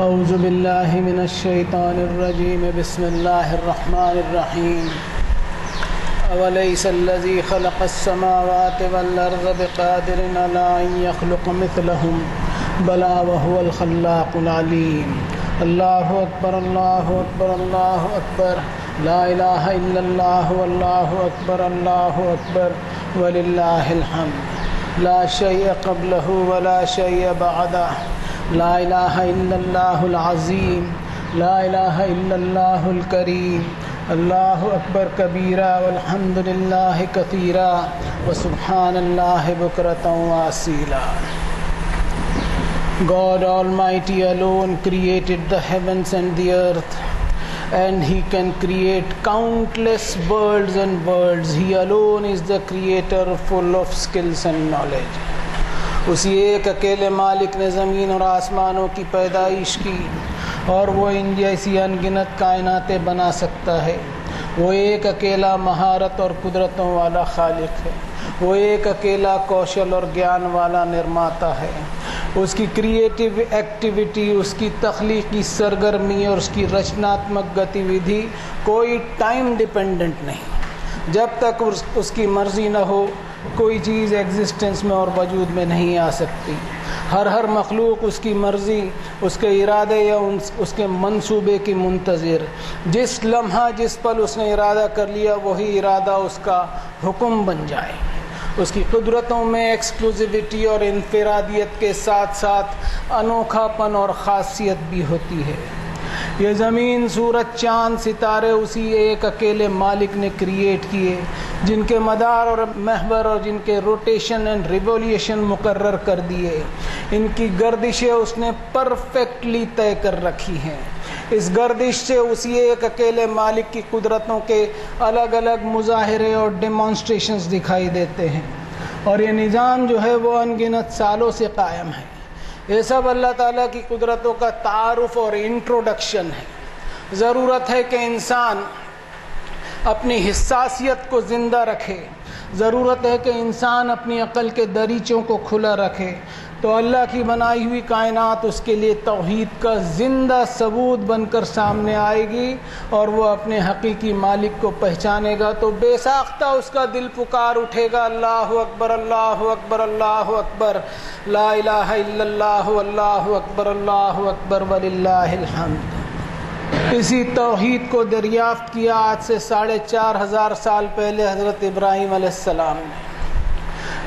اعوذ باللہ من الشیطان الرجیم بسم اللہ الرحمن الرحیم اولیس الذی خلق السماوات والارض بقادر علی ان یخلق مثلهم بلی وهو الخلاق العلیم اللہ اکبر اللہ اکبر اللہ اکبر لا الہ الا اللہ واللہ اکبر اللہ اکبر وللہ الحمد لا شیء قبلہ ولا شیء بعدہ لا الہ الا اللہ العظیم لا الہ الا اللہ الکریم اللہ اکبر کبیرا والحمد للہ کثیرا وسبحان اللہ بکرۃ واسیلا. God Almighty alone created the heavens and the earth, and He can create countless worlds and worlds. He alone is the creator full of skills and knowledge. اسی ایک اکیلے مالک نے زمین اور آسمانوں کی پیدائش کی اور وہ ان جیسی انگنت کائناتیں بنا سکتا ہے. وہ ایک اکیلا مہارت اور قدرتوں والا خالق ہے. وہ ایک اکیلا کوشل اور گیان والا نرماتا ہے. اس کی کریٹیو ایکٹیویٹی، اس کی تخلیقی سرگرمی اور اس کی رچناتمک گتی ودھی کوئی ٹائم ڈیپینڈنٹ نہیں. جب تک اس کی مرضی نہ ہو کوئی چیز ایگزسٹنس میں اور وجود میں نہیں آ سکتی. ہر مخلوق اس کی مرضی، اس کے ارادے یا اس کے منصوبے کی منتظر. جس لمحہ جس پل اس نے ارادہ کر لیا وہی ارادہ اس کا حکم بن جائے. اس کی قدرتوں میں ایکسکلوزیوٹی اور انفرادیت کے ساتھ ساتھ انوکھا پن اور خاصیت بھی ہوتی ہے. یہ زمین، سورج، چاند، ستارے اسی ایک اکیلے مالک نے کریٹ کیے، جن کے مدار اور محور اور جن کے روٹیشن اینڈ ریولیوشن مقرر کر دیے. ان کی گردشیں اس نے پرفیکٹلی طے کر رکھی ہیں. اس گردش سے اسی ایک اکیلے مالک کی قدرتوں کے الگ الگ مظاہرے اور ڈیمانسٹریشنز دکھائی دیتے ہیں. اور یہ نظام جو ہے وہ انگنت سالوں سے قائم ہے. یہ سب اللہ تعالیٰ کی قدرتوں کا تعارف اور انٹروڈکشن ہے. ضرورت ہے کہ انسان اپنی حساسیت کو زندہ رکھے. ضرورت ہے کہ انسان اپنی عقل کے دریچوں کو کھلا رکھے تو اللہ کی بنائی ہوئی کائنات اس کے لیے توحید کا زندہ ثبوت بن کر سامنے آئے گی اور وہ اپنے حقیقی مالک کو پہچانے گا تو بے ساختہ اس کا دل پکار اٹھے گا، اللہ اکبر اللہ اکبر اللہ اکبر لا الہ الا اللہ واللہ اکبر اللہ اکبر وللہ الحمد. اسی توحید کو دریافت کیا آج سے 4500 سال پہلے حضرت ابراہیم علیہ السلام نے،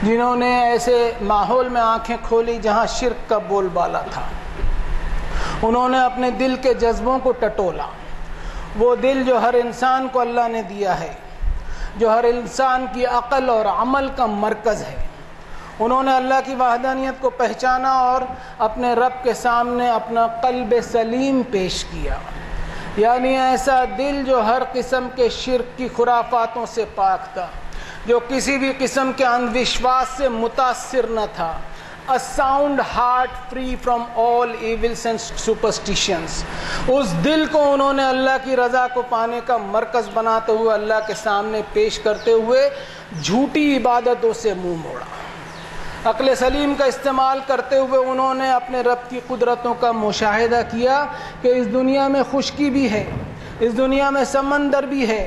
جنہوں نے ایسے ماحول میں آنکھیں کھولی جہاں شرک کا بول بالا تھا. انہوں نے اپنے دل کے جذبوں کو ٹٹولا. وہ دل جو ہر انسان کو اللہ نے دیا ہے، جو ہر انسان کی عقل اور عمل کا مرکز ہے. انہوں نے اللہ کی وحدانیت کو پہچانا اور اپنے رب کے سامنے اپنا قلب سلیم پیش کیا، یعنی ایسا دل جو ہر قسم کے شرک کی خرافاتوں سے پاک تھا، جو کسی بھی قسم کے اندھ وشواس سے متاثر نہ تھا. A sound heart free from all evils and superstitions. اس دل کو انہوں نے اللہ کی رضا کو پانے کا مرکز بناتے ہوئے اللہ کے سامنے پیش کرتے ہوئے جھوٹی عبادتوں سے منہ موڑا. عقل سلیم کا استعمال کرتے ہوئے انہوں نے اپنے رب کی قدرتوں کا مشاہدہ کیا کہ اس دنیا میں خشکی بھی ہے، اس دنیا میں سمندر بھی ہے،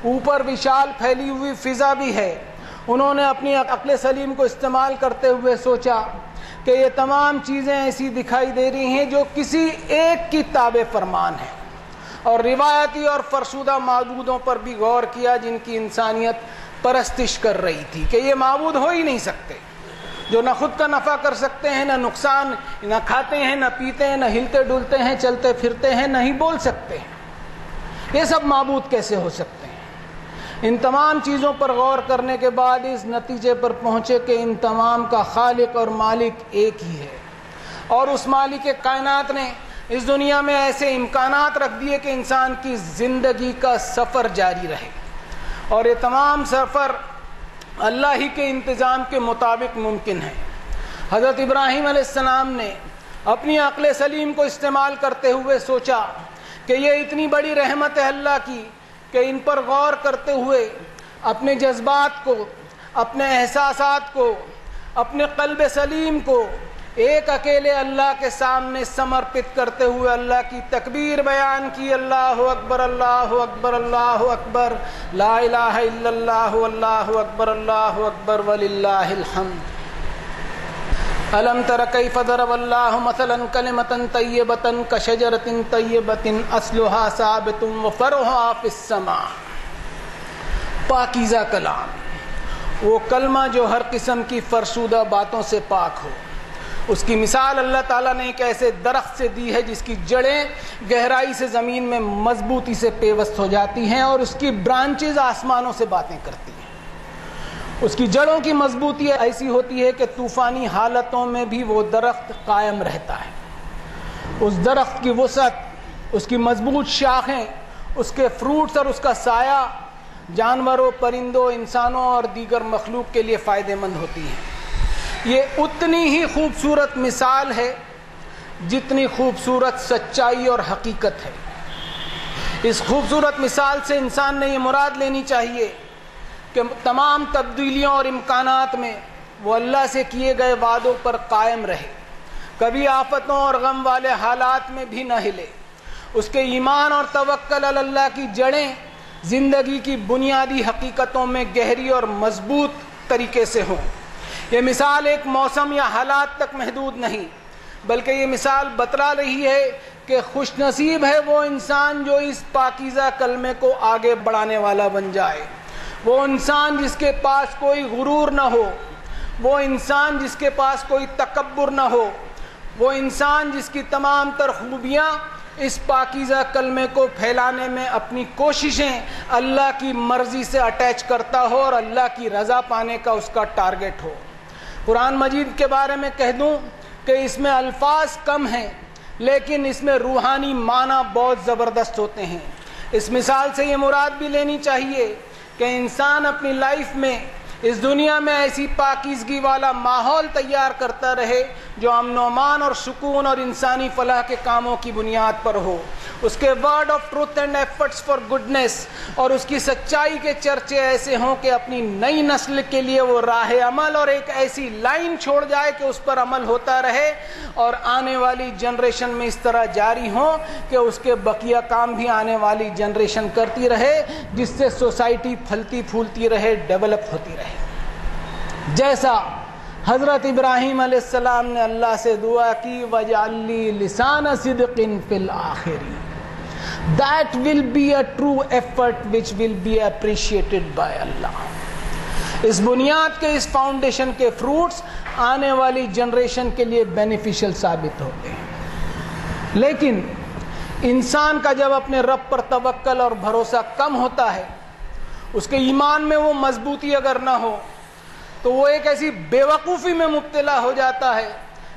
اوپر وشال پھیلی ہوئی فضا بھی ہے. انہوں نے اپنی عقل سلیم کو استعمال کرتے ہوئے سوچا کہ یہ تمام چیزیں ایسی دکھائی دے رہی ہیں جو کسی ایک کی تابع فرمان ہیں، اور روایتی اور فرسودہ معبودوں پر بھی غور کیا جن کی انسانیت پرستش کر رہی تھی کہ یہ معبود ہو ہی نہیں سکتے، جو نہ خود کا نفع کر سکتے ہیں، نہ نقصان، نہ کھاتے ہیں، نہ پیتے ہیں، نہ ہلتے ڈلتے ہیں، چلتے پھرتے ہیں، نہ ہی بول سکتے ہیں. یہ سب معبود کیسے ہو سکتے ہیں؟ ان تمام چیزوں پر غور کرنے کے بعد اس نتیجے پر پہنچے کہ ان تمام کا خالق اور مالک ایک ہی ہے، اور اس مالک کائنات نے اس دنیا میں ایسے امکانات رکھ دیے کہ انسان کی زندگی کا سفر جاری رہے، اور یہ تمام سفر اللہ ہی کے انتظام کے مطابق ممکن ہے. حضرت ابراہیم علیہ السلام نے اپنی عقل سلیم کو استعمال کرتے ہوئے سوچا کہ یہ اتنی بڑی رحمت ہے اللہ کی کہ ان پر غور کرتے ہوئے اپنے جذبات کو، اپنے احساسات کو، اپنے قلب سلیم کو ایک اکیلے اللہ کے سامنے سمرپت کرتے ہوئے اللہ کی تکبیر بیان کی، اللہ اکبر اللہ اکبر اللہ اکبر، لا الہ الا اللہ واللہ اکبر اللہ اکبر وللہ الحمد۔ الم تر کیف ضرب اللہ مثلا کلمۃ طیبۃ کشجرۃ طیبۃ اصلها ثابت وفرعها فی السماء۔ پاکیزہ کلام، وہ کلمہ جو ہر قسم کی فرسودہ باتوں سے پاک ہو۔ اس کی مثال اللہ تعالیٰ نے ایک ایسے درخت سے دی ہے جس کی جڑیں گہرائی سے زمین میں مضبوطی سے پیوست ہو جاتی ہیں اور اس کی برانچز آسمانوں سے باتیں کرتی ہیں۔ اس کی جڑوں کی مضبوطی ایسی ہوتی ہے کہ طوفانی حالتوں میں بھی وہ درخت قائم رہتا ہے۔ اس درخت کی وسعت، اس کی مضبوط شاخیں، اس کے فروٹس اور اس کا سایہ جانوروں، پرندوں، انسانوں اور دیگر مخلوق کے لیے فائدہ مند ہوتی ہے۔ یہ اتنی ہی خوبصورت مثال ہے جتنی خوبصورت سچائی اور حقیقت ہے۔ اس خوبصورت مثال سے انسان نے یہ مراد لینی چاہیے کہ تمام تبدیلیوں اور امکانات میں وہ اللہ سے کیے گئے وعدوں پر قائم رہے، کبھی آفتوں اور غم والے حالات میں بھی نہ ہلے۔ اس کے ایمان اور توکل علی اللہ کی جڑیں زندگی کی بنیادی حقیقتوں میں گہری اور مضبوط طریقے سے ہوں۔ یہ مثال ایک موسم یا حالات تک محدود نہیں، بلکہ یہ مثال بتلا رہی ہے کہ خوش نصیب ہے وہ انسان جو اس پاکیزہ کلمے کو آگے بڑھانے والا بن جائے، وہ انسان جس کے پاس کوئی غرور نہ ہو، وہ انسان جس کے پاس کوئی تکبر نہ ہو، وہ انسان جس کی تمام تر خوبیاں اس پاکیزہ کلمے کو پھیلانے میں اپنی کوششیں اللہ کی مرضی سے اٹیچ کرتا ہو اور اللہ کی رضا پانے کا اس کا ٹارگٹ ہو۔ قرآن مجید کے بارے میں کہہ دوں کہ اس میں الفاظ کم ہیں لیکن اس میں روحانی معنی بہت زبردست ہوتے ہیں۔ اس مثال سے یہ مراد بھی لینی چاہیے کہ انسان اپنی لائف میں اس دنیا میں ایسی پاکیزگی والا ماحول تیار کرتا رہے جو امن و امان اور سکون اور انسانی فلاح کے کاموں کی بنیاد پر ہو۔ اس کے word of truth and efforts for goodness اور اس کی سچائی کے چرچے ایسے ہوں کہ اپنی نئی نسل کے لیے وہ راہ عمل اور ایک ایسی لائن چھوڑ جائے کہ اس پر عمل ہوتا رہے اور آنے والی جنریشن میں اس طرح جاری ہوں کہ اس کے بقیہ کام بھی آنے والی جنریشن کرتی رہے، جس سے سوسائٹی پھلتی پھولتی رہے، ڈیولپ ہوتی رہے۔ جیسا حضرت ابراہیم علیہ السلام نے اللہ سے دعا کی وَاجْعَلْ لِي لِسَانَ صِدْقٍ فِي الْآخِرِينَ، that will be a true effort which will be appreciated by Allah۔ اس بنیاد کے، اس فاؤنڈیشن کے فروٹس آنے والی جنریشن کے لیے بینیفیشل ثابت ہوتے ہیں۔ لیکن انسان کا جب اپنے رب پر توکل اور بھروسہ کم ہوتا ہے، اس کے ایمان میں وہ مضبوطی اگر نہ ہو تو وہ ایک ایسی بے وقوفی میں مبتلا ہو جاتا ہے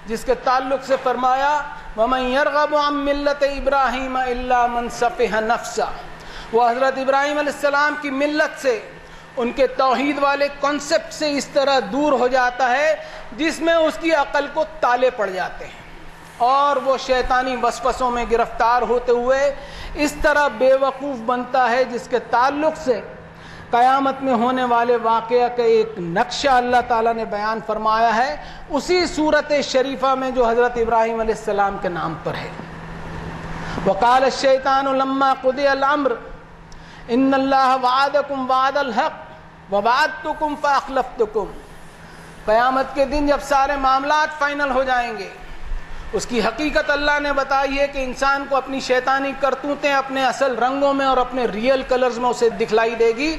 جس کے تعلق سے فرمایا وَمَن يَرْغَبُ عَن مِّلَّةِ إِبْرَاهِيمَ إِلَّا مَن سَفِهَ نَفْسَهُ۔ وہ حضرت ابراہیم علیہ السلام کی ملت سے، ان کے توحید والے کانسیپٹ سے اس طرح دور ہو جاتا ہے جس میں اس کی عقل کو تالے پڑ جاتے ہیں اور وہ شیطانی وسوسوں میں گرفتار ہوتے ہوئے اس طرح بے وقوف بنتا ہے جس کے تعلق سے قیامت میں ہونے والے واقعہ کا ایک نقشہ اللہ تعالیٰ نے بیان فرمایا ہے اسی صورت شریفہ میں جو حضرت ابراہیم علیہ السلام کے نام پر ہے۔ وقال الشیطان لما قضی الامر ان اللہ وعدکم وعد الحق ووعدتکم فاخلفتکم۔ قیامت کے دن جب سارے معاملات فائنل ہو جائیں گے، اس کی حقیقت اللہ نے بتائی ہے کہ انسان کو اپنی شیطانی کرتوتیں اپنے اصل رنگوں میں اور اپنے ریئل کلرز میں اسے دکھلائی دے گی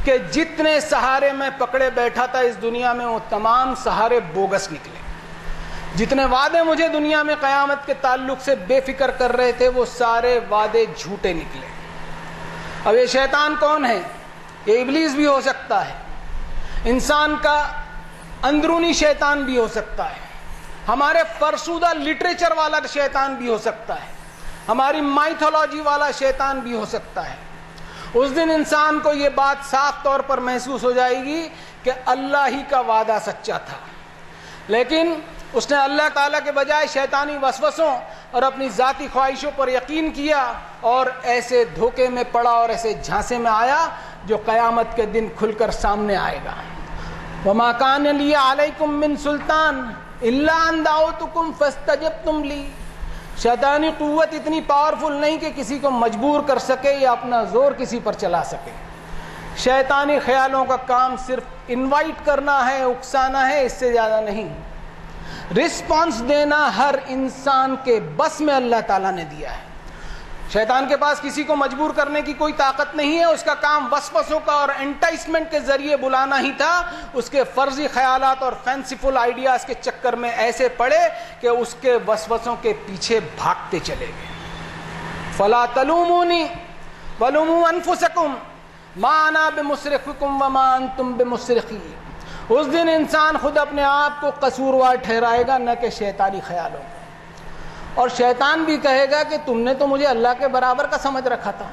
کہ جتنے سہارے میں پکڑے بیٹھا تھا اس دنیا میں وہ تمام سہارے بوگس نکلے، جتنے وعدے مجھے دنیا میں قیامت کے تعلق سے بے فکر کر رہے تھے وہ سارے وعدے جھوٹے نکلے۔ اب یہ شیطان کون ہے؟ یہ ابلیس بھی ہو سکتا ہے، انسان کا اندرونی شیطان بھی ہو سکتا ہے، ہمارے فرسودہ لٹریچر والا شیطان بھی ہو سکتا ہے، ہماری مائتھولوجی والا شیطان بھی ہو سکتا ہے۔ اس دن انسان کو یہ بات صاف طور پر محسوس ہو جائے گی کہ اللہ ہی کا وعدہ سچا تھا، لیکن اس نے اللہ تعالیٰ کے بجائے شیطانی وسوسوں اور اپنی ذاتی خواہشوں پر یقین کیا اور ایسے دھوکے میں پڑا اور ایسے جھانسے میں آیا جو قیامت کے دن کھل کر سامنے آئے گا۔ وَمَا كَانَ لِي عَلَيْكُمْ مِنْ سُلْطَانٍ الا ان دعوتکم فاستجبتم لی. شیطانی قوت اتنی پاورفل نہیں کہ کسی کو مجبور کر سکے یا اپنا زور کسی پر چلا سکے. شیطانی خیالوں کا کام صرف انوائٹ کرنا ہے، اکسانا ہے، اس سے زیادہ نہیں. رسپانس دینا ہر انسان کے بس میں اللہ تعالیٰ نے دیا ہے. شیطان کے پاس کسی کو مجبور کرنے کی کوئی طاقت نہیں ہے. اس کا کام وسوسوں کا اور انٹائسمنٹ کے ذریعے بلانا ہی تھا. اس کے فرضی خیالات اور فینسیفل آئیڈیاز کے چکر میں ایسے پڑے کہ اس کے وسوسوں کے پیچھے بھاگتے چلے گئے. فلا تلومونی ولوموا انفسکم ما انا بمصرخکم وما انتم بمصرخی. اس دن انسان خود اپنے آپ کو قصوروار ٹھہرائے گا، نہ کہ شیطانی خیالوں کو. اور شیطان بھی کہے گا کہ تم نے تو مجھے اللہ کے برابر کا سمجھ رکھا تھا،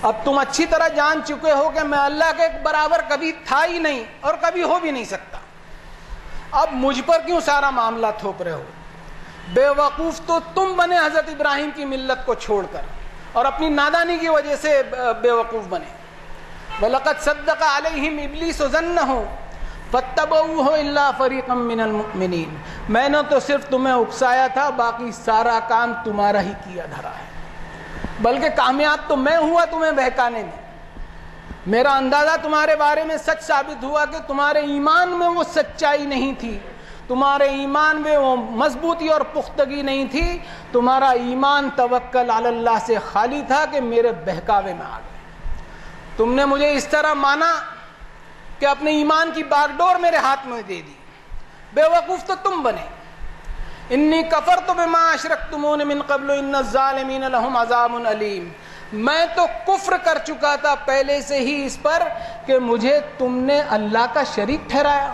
اب تم اچھی طرح جان چکے ہو کہ میں اللہ کے برابر کبھی تھا ہی نہیں اور کبھی ہو بھی نہیں سکتا. اب مجھ پر کیوں سارا معاملہ تھوپ رہے ہو؟ بے وقوف تو تم بنے حضرت ابراہیم کی ملت کو چھوڑ کر، اور اپنی نادانی کی وجہ سے بے وقوف بنے. وَلَقَدْ صَدَّقَ عَلَيْهِمْ إِبْلِيسُ ظَنَّهُ فَاتَّبَعُوهُ إِلَّا فَرِيقًا مِّنَ الْمُؤْمِنِينَ. میں نے تو صرف تمہیں اکسایا تھا، باقی سارا کام تمہارا ہی کیا دھرا ہے، بلکہ کامیاب تو میں ہوا تمہیں بہکانے میں. میرا اندازہ تمہارے بارے میں سچ ثابت ہوا کہ تمہارے ایمان میں وہ سچائی نہیں تھی، تمہارے ایمان میں وہ مضبوطی اور پختگی نہیں تھی. تمہارا ایمان توکل علی اللہ سے خالی تھا کہ میرے بہکاوے میں آ گئے. تم نے مجھے اس طرح مانا کہ اپنے ایمان کی باغ ڈور میرے ہاتھ میں دے دی. بے وقوف تو تم بنے. انی کفرت بما اشرکتمون من قبل ان الظالمین لهم عذاب علیم. میں تو کفر کر چکا تھا پہلے سے ہی اس پر کہ مجھے تم نے اللہ کا شریک ٹھہرایا.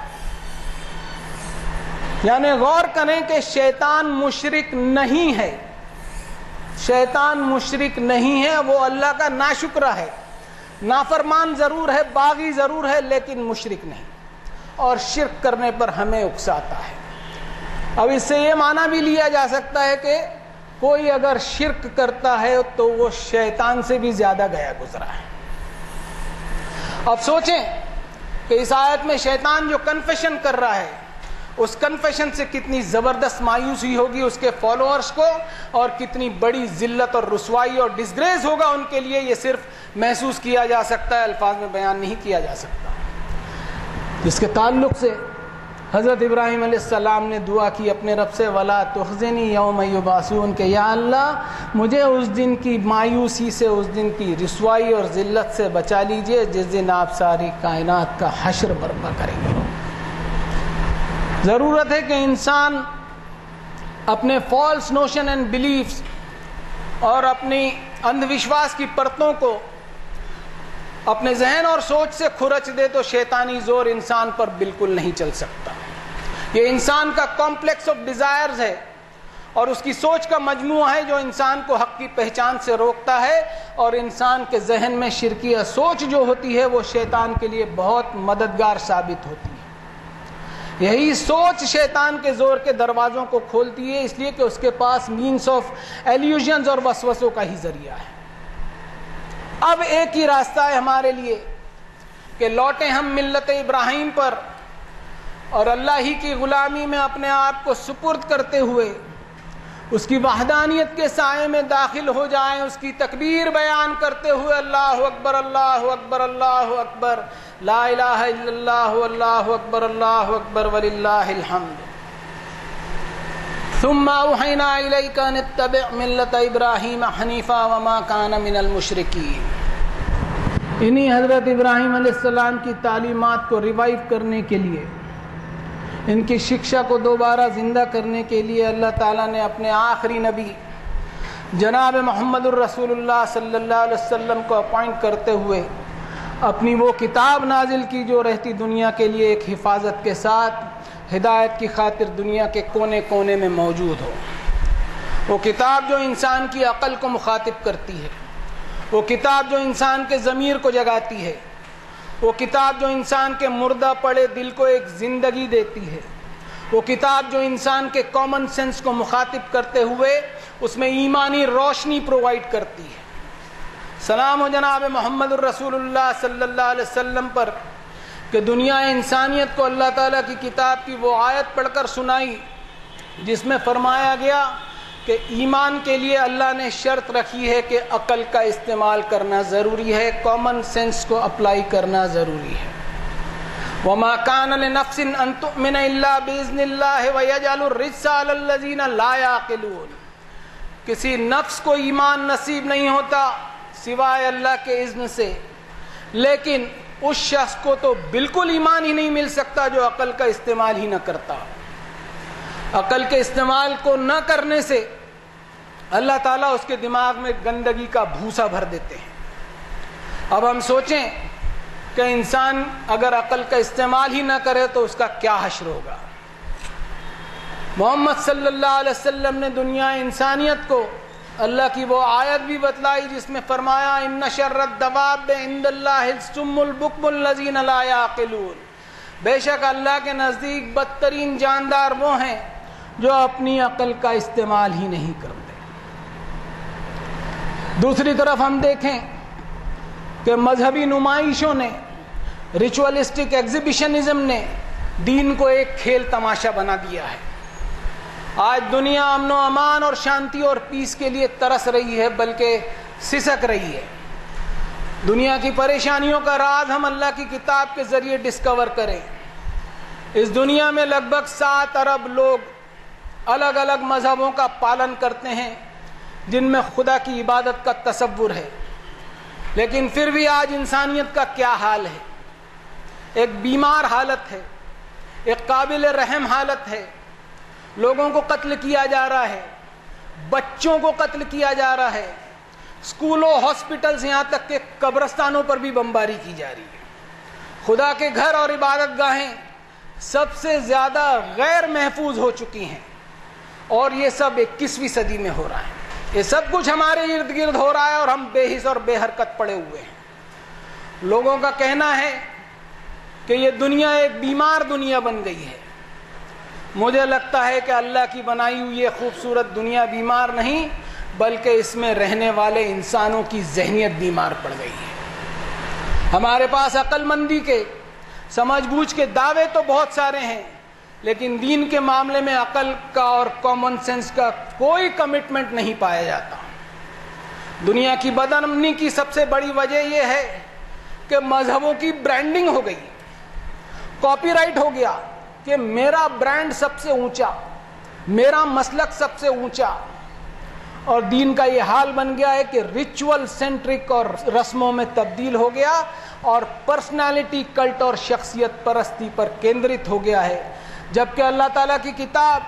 یعنی غور کریں کہ شیطان مشرک نہیں ہے، شیطان مشرک نہیں ہے، وہ اللہ کا ناشکرہ ہے، نافرمان ضرور ہے، باغی ضرور ہے، لیکن مشرک نہیں، اور شرک کرنے پر ہمیں اکساتا ہے. اب اس سے یہ معنی بھی لیا جا سکتا ہے کہ کوئی اگر شرک کرتا ہے تو وہ شیطان سے بھی زیادہ گیا گزرا ہے. اب سوچیں کہ اس آیت میں شیطان جو کنفیشن کر رہا ہے، اس کنفیشن سے کتنی زبردست مایوسی ہوگی اس کے فالوورز کو، اور کتنی بڑی ذلت اور رسوائی اور ڈسگریس ہوگا ان کے لیے. یہ صرف محسوس کیا جا سکتا ہے، الفاظ میں بیان نہیں کیا جا سکتا. جس کے تعلق سے حضرت ابراہیم علیہ السلام نے دعا کی اپنے رب سے، وَلَا تُخْزِنِي يَوْمَ يُبْعَثُونَ، کہ یا اللہ مجھے اس دن کی مایوسی سے، اس دن کی رسوائی اور ذلت سے بچا لیجئے جس دن آپ ساری کائنات کا حشر برپا کریں گے. ضرورت ہے کہ انسان اپنے فالس نوشن اینڈ بلیفز اور اپنی اندھ وشواس کی پرتوں کو اپنے ذہن اور سوچ سے کھرچ دے تو شیطانی زور انسان پر بالکل نہیں چل سکتا. یہ انسان کا کمپلیکس آف ڈیزائرز ہے اور اس کی سوچ کا مجموعہ ہے جو انسان کو حق کی پہچان سے روکتا ہے، اور انسان کے ذہن میں شرکیہ سوچ جو ہوتی ہے وہ شیطان کے لیے بہت مددگار ثابت ہوتی ہے. یہی سوچ شیطان کے زور کے دروازوں کو کھولتی ہے، اس لیے کہ اس کے پاس مینس آف ایلیوژنز اور وسوسوں کا ہی ذریعہ ہے. اب ایک ہی راستہ ہے ہمارے لیے کہ لوٹیں ہم ملت ابراہیم پر، اور اللہ ہی کی غلامی میں اپنے آپ کو سپرد کرتے ہوئے اس کی وحدانیت کے سائے میں داخل ہو جائیں، اس کی تکبیر بیان کرتے ہوئے اللہ اکبر اللہ اکبر اللہ اکبر، لا الہ الا اللہ اللہ اکبر اللہ اکبر وللہ الحمد. ثم اوحینا الیک ان اتبع ملت ابراہیم حنیفا وما کان من المشرکین. انہی حضرت ابراہیم علیہ السلام کی تعلیمات کو ریوائیو کرنے کے لیے، ان کی شکشا کو دوبارہ زندہ کرنے کے لیے اللہ تعالیٰ نے اپنے آخری نبی جناب محمد الرسول اللہ صلی اللہ علیہ وسلم کو اپوائنٹ کرتے ہوئے اپنی وہ کتاب نازل کی جو رہتی دنیا کے لیے ایک حفاظت کے ساتھ ہدایت کی خاطر دنیا کے کونے کونے میں موجود ہو. وہ کتاب جو انسان کی عقل کو مخاطب کرتی ہے، وہ کتاب جو انسان کے ضمیر کو جگاتی ہے، وہ کتاب جو انسان کے مردہ پڑے دل کو ایک زندگی دیتی ہے، وہ کتاب جو انسان کے کامن سینس کو مخاطب کرتے ہوئے اس میں ایمانی روشنی پرووائڈ کرتی ہے. سلام ہو جناب محمد الرسول اللہ صلی اللہ علیہ وسلم پر کہ دنیا انسانیت کو اللہ تعالیٰ کی کتاب کی وہ آیت پڑھ کر سنائی جس میں فرمایا گیا کہ ایمان کے لیے اللہ نے شرط رکھی ہے کہ عقل کا استعمال کرنا ضروری ہے، کامن سینس کو اپلائی کرنا ضروری ہے۔ وَمَا كَانَ لِنَفْسٍ أَن تُؤْمِنَ إِلَّا بِإِذْنِ اللَّهِ وَيَجْعَلُ الرِّجْسَ عَلَى الَّذِينَ لَا يَعْقِلُونَ۔ کسی نفس کو ایمان نصیب نہیں ہوتا سوائے اللہ کے اذن سے، لیکن اس شخص کو تو بالکل ایمان ہی نہیں مل سکتا جو عقل کا استعمال ہی نہ کرتا۔ عقل کے استعمال کو نہ کرنے سے اللہ تعالیٰ اس کے دماغ میں گندگی کا بھوسا بھر دیتے ہیں۔ اب ہم سوچیں کہ انسان اگر عقل کا استعمال ہی نہ کرے تو اس کا کیا حشر ہوگا۔ محمد صلی اللہ علیہ وسلم نے دنیا انسانیت کو اللہ کی وہ آیت بھی بتلائی جس میں فرمایا ان شر الدواب عند اللہ الصم البکم الذین لا یعقلون، بے شک اللہ کے نزدیک بدترین جاندار وہ ہیں جو اپنی عقل کا استعمال ہی نہیں کرتے۔ دوسری طرف ہم دیکھیں کہ مذہبی نمائشوں نے، ریچولسٹک ایگزیبیشنزم نے دین کو ایک کھیل تماشا بنا دیا ہے۔ آج دنیا امن و امان اور شانتی اور پیس کے لیے ترس رہی ہے بلکہ سسک رہی ہے۔ دنیا کی پریشانیوں کا راز ہم اللہ کی کتاب کے ذریعے ڈسکور کریں۔ اس دنیا میں لگ بھگ 7 ارب لوگ الگ الگ مذہبوں کا پالن کرتے ہیں جن میں خدا کی عبادت کا تصور ہے، لیکن پھر بھی آج انسانیت کا کیا حال ہے؟ ایک بیمار حالت ہے، ایک قابل رحم حالت ہے۔ لوگوں کو قتل کیا جا رہا ہے، بچوں کو قتل کیا جا رہا ہے، اسکولوں، ہاسپٹلز، یہاں تک کہ قبرستانوں پر بھی بمباری کی جا رہی ہے۔ خدا کے گھر اور عبادت گاہیں سب سے زیادہ غیر محفوظ ہو چکی ہیں، اور یہ سب 21ویں صدی میں ہو رہا ہے۔ یہ سب کچھ ہمارے ارد گرد ہو رہا ہے اور ہم بے حس اور بے حرکت پڑے ہوئے ہیں۔ لوگوں کا کہنا ہے کہ یہ دنیا ایک بیمار دنیا بن گئی ہے۔ مجھے لگتا ہے کہ اللہ کی بنائی ہوئی یہ خوبصورت دنیا بیمار نہیں بلکہ اس میں رہنے والے انسانوں کی ذہنیت بیمار پڑ گئی ہے۔ ہمارے پاس عقل مندی کے، سمجھ بوجھ کے دعوے تو بہت سارے ہیں، لیکن دین کے معاملے میں عقل کا اور کامن سینس کا کوئی کمٹمنٹ نہیں پایا جاتا۔ دنیا کی بدامنی کی سب سے بڑی وجہ یہ ہے کہ مذہبوں کی برانڈنگ ہو گئی، کاپی رائٹ ہو گیا کہ میرا برانڈ سب سے اونچا، میرا مسلک سب سے اونچا، اور دین کا یہ حال بن گیا ہے کہ ریچول سینٹرک اور رسموں میں تبدیل ہو گیا اور پرسنالٹی کلٹ اور شخصیت پرستی پر کیندرت ہو گیا ہے، جبکہ اللہ تعالیٰ کی کتاب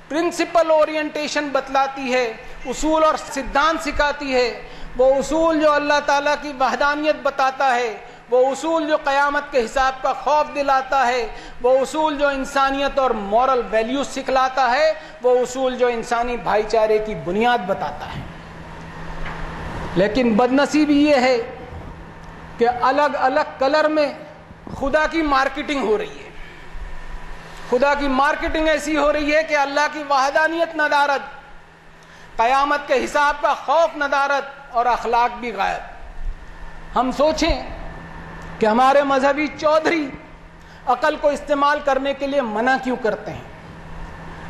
پرنسپل اورینٹیشن بتلاتی ہے، اصول اور سدھانت سکھاتی ہے۔ وہ اصول جو اللہ تعالیٰ کی وحدانیت بتاتا ہے، وہ اصول جو قیامت کے حساب کا خوف دلاتا ہے، وہ اصول جو انسانیت اور مورل ویلیوز سکھلاتا ہے، وہ اصول جو انسانی بھائی چارے کی بنیاد بتاتا ہے۔ لیکن بدنصیبی یہ ہے کہ الگ الگ کلر میں خدا کی مارکیٹنگ ہو رہی ہے۔ خدا کی مارکیٹنگ ایسی ہو رہی ہے کہ اللہ کی وحدانیت ندارت، قیامت کے حساب کا خوف ندارت اور اخلاق بھی غائب۔ ہم سوچیں کہ ہمارے مذہبی چودھری عقل کو استعمال کرنے کے لیے منع کیوں کرتے ہیں؟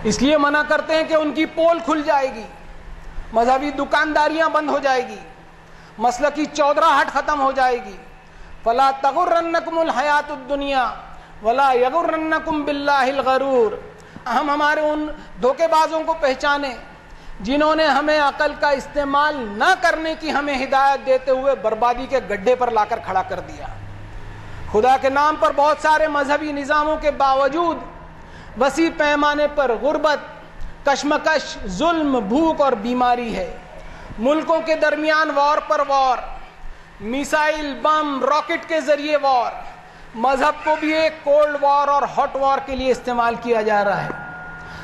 اس لیے منع کرتے ہیں کہ ان کی پول کھل جائے گی، مذہبی دکانداریاں بند ہو جائے گی، مسلکی چودراہٹ ختم ہو جائے گی۔ فلا تغرنکم الحیات الدنیا ولا یغرنکم باللہ الغرور۔ ہم ہمارے ان دھوکے بازوں کو پہچانیں جنہوں نے ہمیں عقل کا استعمال نہ کرنے کی ہمیں ہدایت دیتے ہوئے بربادی کے گڈھے پر لا کر کھڑا کر دیا۔ خدا کے نام پر بہت سارے مذہبی نظاموں کے باوجود وسیع پیمانے پر غربت، کشمکش، ظلم، بھوک اور بیماری ہے۔ ملکوں کے درمیان وار پر وار، میسائل، بم، راکٹ کے ذریعے وار، مذہب کو بھی ایک کولڈ وار اور ہاٹ وار کے لیے استعمال کیا جا رہا ہے۔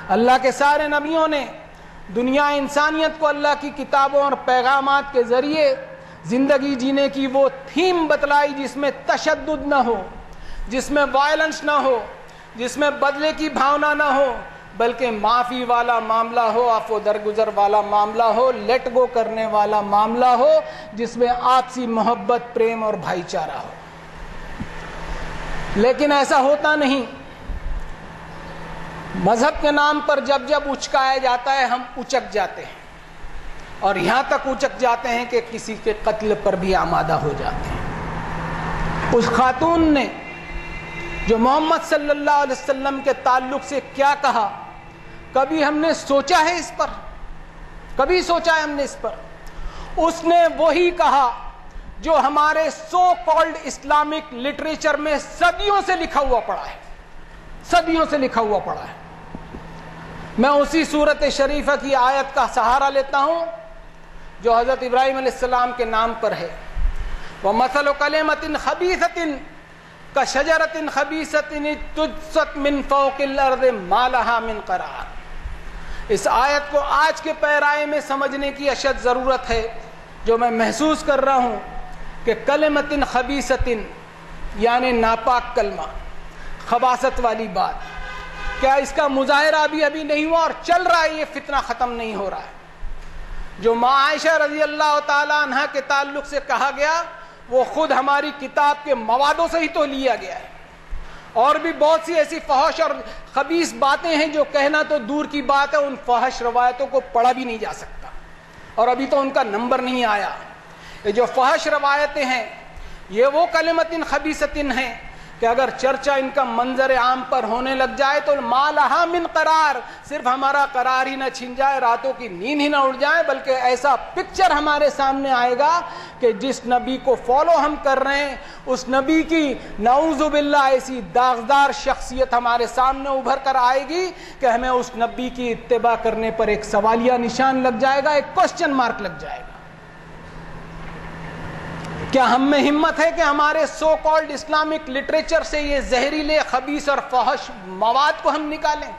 اللہ کے سارے نبیوں نے دنیا انسانیت کو اللہ کی کتابوں اور پیغامات کے ذریعے زندگی جینے کی وہ تھیم بتلائی جس میں تشدد نہ ہو، جس میں وائلنس نہ ہو، جس میں بدلے کی بھاونا نہ ہو، بلکہ معافی والا معاملہ ہو، عفو درگزر والا معاملہ ہو، لیٹ گو کرنے والا معاملہ ہو، جس میں آپسی محبت، پریم اور بھائی چارہ ہو۔ لیکن ایسا ہوتا نہیں. مذہب کے نام پر جب جب اچکایا جاتا ہے ہم اچک جاتے ہیں, اور یہاں تک اچک جاتے ہیں کہ کسی کے قتل پر بھی آمادہ ہو جاتے ہیں. اس خاتون نے جو محمد صلی اللہ علیہ وسلم کے تعلق سے کیا کہا, کبھی ہم نے سوچا ہے اس پر؟ کبھی سوچا ہے ہم نے اس پر؟ اس نے وہی کہا جو ہمارے سو کالڈ اسلامک لٹریچر میں صدیوں سے لکھا ہوا پڑا ہے, صدیوں سے لکھا ہوا پڑا ہے. میں اسی سورت شریفہ کی آیت کا سہارا لیتا ہوں جو حضرت ابراہیم علیہ السلام کے نام پر ہے. وَمَثَلُ كَلِمَةٍ خَبِيثَةٍ كَشَجَرَةٍ خَبِيثَةٍ اجْتُثَّتْ مِنْ فَوْقِ الْأَرْضِ مَا لَهَا مِنْ قَرَارٍ. اس آیت کو آج کے پیرائے میں سمجھنے کی اشد ضرورت ہے. جو میں محسوس کر رہا ہوں کہ کلمۃ خبیثۃ یعنی ناپاک کلمہ, خباثت والی بات, کیا اس کا مظاہرہ ابھی نہیں ہوا اور چل رہا ہے؟ یہ فتنہ ختم نہیں ہو رہا ہے. جو ماں عائشہ رضی اللہ تعالی عنہ کے تعلق سے کہا گیا وہ خود ہماری کتاب کے موادوں سے ہی تو لیا گیا ہے. اور بھی بہت سی ایسی فحش اور خبیث باتیں ہیں جو کہنا تو دور کی بات ہے, ان فحش روایتوں کو پڑھا بھی نہیں جا سکتا, اور ابھی تو ان کا نمبر نہیں آیا. یہ جو فحش روایتیں ہیں یہ وہ کلمۃ خبیثۃ ہیں کہ اگر چرچا ان کا منظر عام پر ہونے لگ جائے تو ما لہا من قرار, صرف ہمارا قرار ہی نہ چھن جائے, راتوں کی نیند ہی نہ اڑ جائے, بلکہ ایسا پکچر ہمارے سامنے آئے گا کہ جس نبی کو فالو ہم کر رہے ہیں اس نبی کی نعوذ باللہ ایسی داغدار شخصیت ہمارے سامنے ابھر کر آئے گی کہ ہمیں اس نبی کی اتباع کرنے پر ایک سوالیہ نشان لگ جائے گا, ایک کوسچن مارک لگ جائے گا. کیا ہم میں ہمت ہے کہ ہمارے سو کالڈ اسلامک لٹریچر سے یہ زہریلے خبیث اور فحش مواد کو ہم نکالیں؟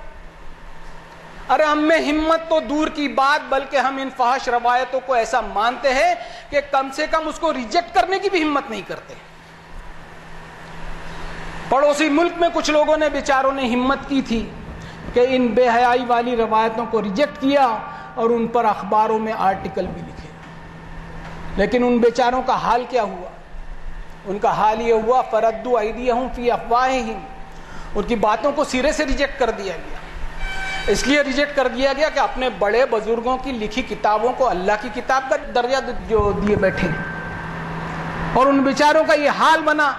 ارے ہم میں ہمت تو دور کی بات, بلکہ ہم ان فحش روایتوں کو ایسا مانتے ہیں کہ کم سے کم اس کو ریجیکٹ کرنے کی بھی ہمت نہیں کرتے. پڑوسی ملک میں کچھ لوگوں نے بیچاروں نے ہمت کی تھی کہ ان بے حیائی والی روایتوں کو ریجیکٹ کیا اور ان پر اخباروں میں آرٹیکل بھی لکھے. لیکن ان بیچاروں کا حال کیا ہوا؟ ان کا حال یہ ہوا فردوا ایدیہم فی افواہہم, ان کی باتوں کو سرے سے ریجیکٹ کر دیا گیا. اس لیے ریجیکٹ کر دیا گیا کہ اپنے بڑے بزرگوں کی لکھی کتابوں کو اللہ کی کتاب کا درجہ جو دیے بیٹھے, اور ان بیچاروں کا یہ حال بنا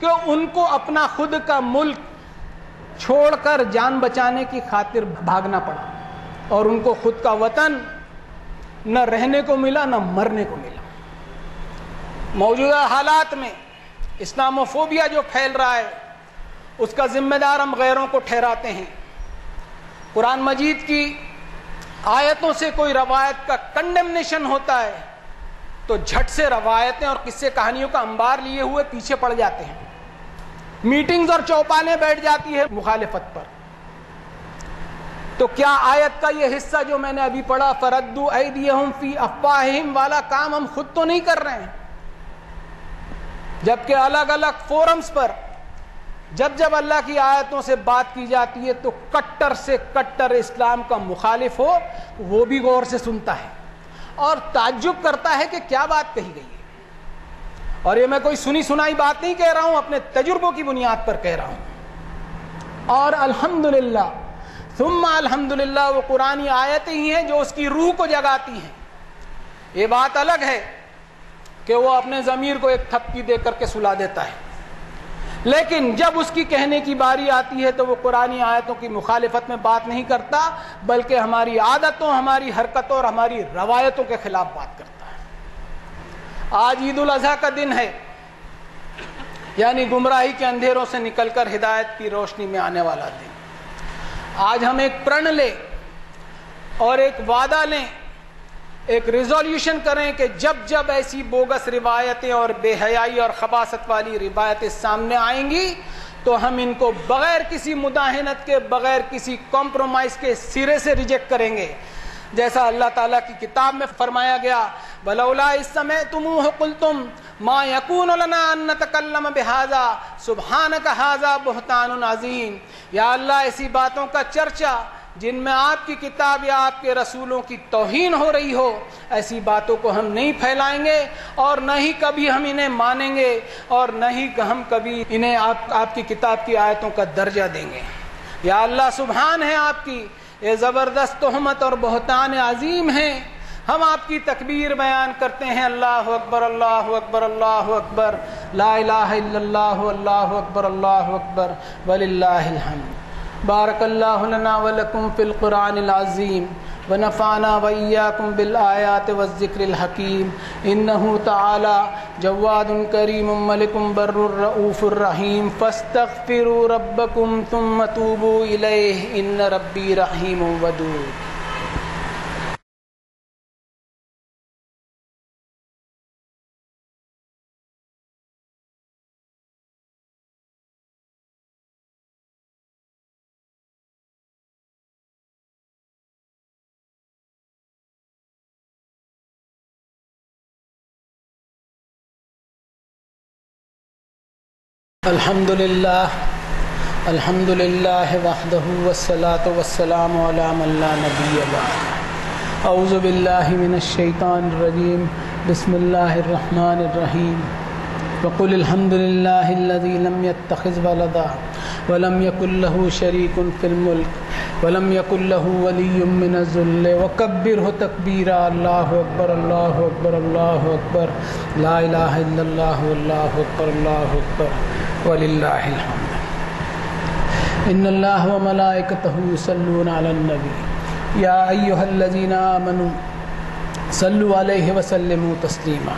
کہ ان کو اپنا خود کا ملک چھوڑ کر جان بچانے کی خاطر بھاگنا پڑا, اور ان کو خود کا وطن نہ رہنے کو ملا نہ مرنے کو ملا. موجودہ حالات میں اسلاموفوبیا جو پھیل رہا ہے اس کا ذمہ دار ہم غیروں کو ٹھہراتے ہیں. قرآن مجید کی آیتوں سے کوئی روایت کا کنڈمنیشن ہوتا ہے تو جھٹ سے روایتیں اور قصے کہانیوں کا انبار لیے ہوئے پیچھے پڑ جاتے ہیں. میٹنگز اور چوپالیں بیٹھ جاتی ہے مخالفت پر. تو کیا آیت کا یہ حصہ جو میں نے ابھی پڑھا فردوا ایدیہم فی افواہہم والا کام ہم خود تو نہیں کر رہے ہیں؟ جبکہ الگ الگ فورمز پر جب اللہ کی آیتوں سے بات کی جاتی ہے تو کٹر سے کٹر اسلام کا مخالف ہو وہ بھی غور سے سنتا ہے اور تعجب کرتا ہے کہ کیا بات کہی گئی ہے. اور یہ میں کوئی سنی سنائی بات نہیں کہہ رہا ہوں, اپنے تجربوں کی بنیاد پر کہہ رہا ہوں. اور الحمدللہ ثم الحمدللہ وہ قرآنی آیتیں ہی ہیں جو اس کی روح کو جگاتی ہیں. یہ بات الگ ہے کہ وہ اپنے ضمیر کو ایک تھپکی دے کر کے سلا دیتا ہے, لیکن جب اس کی کہنے کی باری آتی ہے تو وہ قرآنی آیتوں کی مخالفت میں بات نہیں کرتا, بلکہ ہماری عادتوں, ہماری حرکتوں اور ہماری روایتوں کے خلاف بات کرتا ہے. آج عید الاضحیٰ کا دن ہے, یعنی گمراہی کے اندھیروں سے نکل کر ہدایت کی روشنی میں آنے والا دن. آج ہم ایک پرن لیں اور ایک وعدہ لیں, ایک ریزولوشن کریں کہ جب ایسی بوگس روایتیں اور بے حیائی اور خباثت والی روایتیں سامنے آئیں گی تو ہم ان کو بغیر کسی مداہنت کے, بغیر کسی کمپرومائز کے سرے سے ریجیکٹ کریں گے. جیسا اللہ تعالیٰ کی کتاب میں فرمایا گیا وَلَوْلَا إِذْ سَمِعْتُمُوهُ قُلْتُمْ مَا يَكُونُ لَنَا أَن نَّتَكَلَّمَ بِهَٰذَا سُبْحَانَكَ هَٰذَا بُهْتَانٌ عَظِيمٌ. یا اللہ ایسی باتوں کا چرچا جن میں آپ کی کتاب یا آپ کے رسولوں کی توہین ہو رہی ہو، ایسی باتوں کو ہم نہیں پھیلائیں گے اور نہ ہی کبھی ہم انہیں مانیں گے اور نہ ہی ہم کبھی انہیں آپ کی کتاب کی آیتوں کا درجہ دیں گے۔ یا اللہ سبحان ہے آپ کی یہ زبردست تہمت اور بہتان عظیم ہے۔ ہم آپ کی تکبیر بیان کرتے ہیں، اللہ اکبر اللہ اکبر اللہ اکبر، لا الہ الا اللہ اللہ اکبر اللہ اکبر وللہ الحمد۔ بارک اللہ لنا ولکم فی القرآن العظیم ونفعنا وإياكم بالآیات والذکر الحکیم، انہ تعالی جواد کریم ملک بر رؤوف الرحیم، فاستغفروا ربکم ثم توبوا الیہ ان ربی رحیم ودود۔ الحمد للہ وحدہ والصلاة والسلام علی من لا نبی بعدہ۔ اعوذ باللہ من الشیطان الرجیم، بسم اللہ الرحمن الرحیم۔ وقل الحمد للہ الذی لم يتخذ ولدا ولم یکن له شریک فی الملک ولم یکن له ولی من الذل وکبرہ تکبیرا۔ اللہ اکبر اللہ اکبر اللہ اکبر، لا الہ الا اللہ اللہ اکبر اللہ اکبر وللہ الحمد۔ ان اللہ وملائکتہ یصلون علی النبی یا ایہا الذین آمنوا صلوا علیہ وسلموا تسلیما۔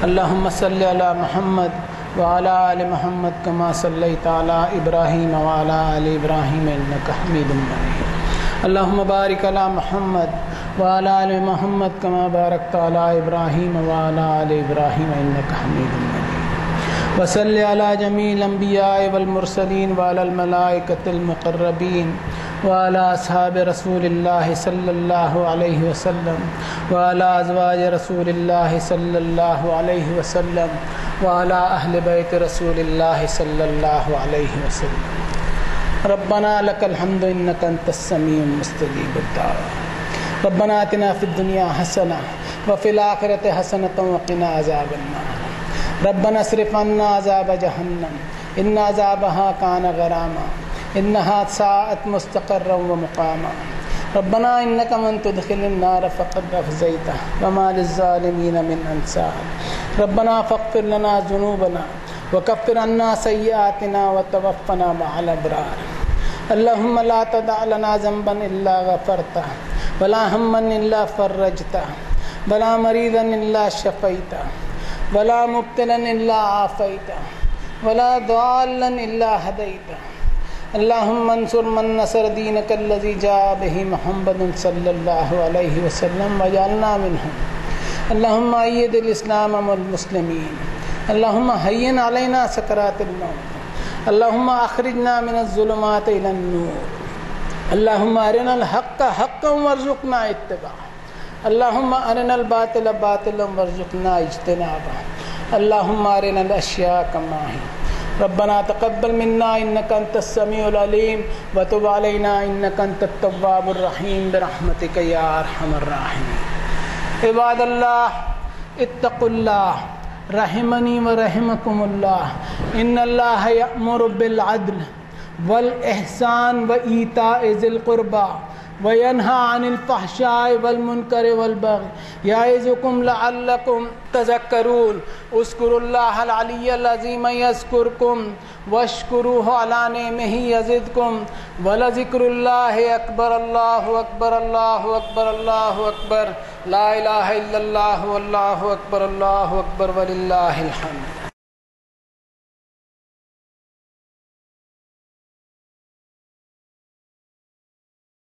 اللہم صل علی محمد وعلی آل محمد کما صلیت علی ابراہیم وعلی آل ابراہیم انک حمید مجید۔ اللہم بارک علی محمد وعلی آل محمد کما بارکت علی ابراہیم وعلی آل ابراہیم انک حمید مجید۔ وصل علی جمیع الانبیاء والمرسلین وعلی الملائکۃ المقربین وعلی اصحاب رسول اللہ صلی اللہ علیہ وسلم وعلی ازواج رسول اللہ صلی اللہ علیہ وسلم وعلی اہل بیت رسول اللہ صلی اللہ علیہ وسلم۔ ربنا لک الحمد انک انت السمیع المستجیب الدعوات۔ ربنا آتنا فی الدنیا حسنہ وفی الآخرۃ حسنۃ وقنا عذاب النار۔ ربنا اصرف عنا عذاب جہنم ان عذابها کان غراما انها ساءت مستقرا ومقاما۔ ربنا انک من تدخل النار فقد اخزیته وما للظالمین من انصار۔ ربنا فاغفر لنا ذنوبنا وکفر عنا سیئاتنا وتوفنا مع الابرار۔ اللهم لا تدع لنا ذنبا الا غفرته ولا هما الا فرجته ولا مريضا الا شفيته ولا مبتلا الا عافيته ولا ضالا الا هديته۔ اللهم انصر من نصر دينك الذي جاء به محمد صلى الله عليه وسلم واجعلنا منهم۔ اللهم أيد الإسلام والمسلمين۔ اللهم هين علينا سكرات الموت۔ اللهم أخرجنا من الظلمات إلى النور۔ اللهم أرنا الحق حقا وارزقنا اتباعه۔ اللهم أرنا الباطل باطلا وارزقنا اجتنابه۔ اللهم أرنا الأشياء كما هي۔ ربنا تقبل منا إنك أنت السميع العليم وتب علينا إنك أنت التواب الرحيم برحمتك يا أرحم الراحمين۔ عباد الله اتقوا الله رحمني ورحمكم الله۔ إن الله يأمر بالعدل والإحسان وإيتاء ذي القربى وینہا عن الفحشاء والمنکر والبغی یعظکم لعلکم تذکرون۔ اذکروا اللہ العلی العظیم یذکرکم واشکروہ علی نعمہ یزدکم ولذکر اللہ اکبر۔ اللہ اکبر اللہ اکبر اللہ اکبر، لا الہ الا اللہ واللہ اکبر اللہ اکبر وللہ الحمد۔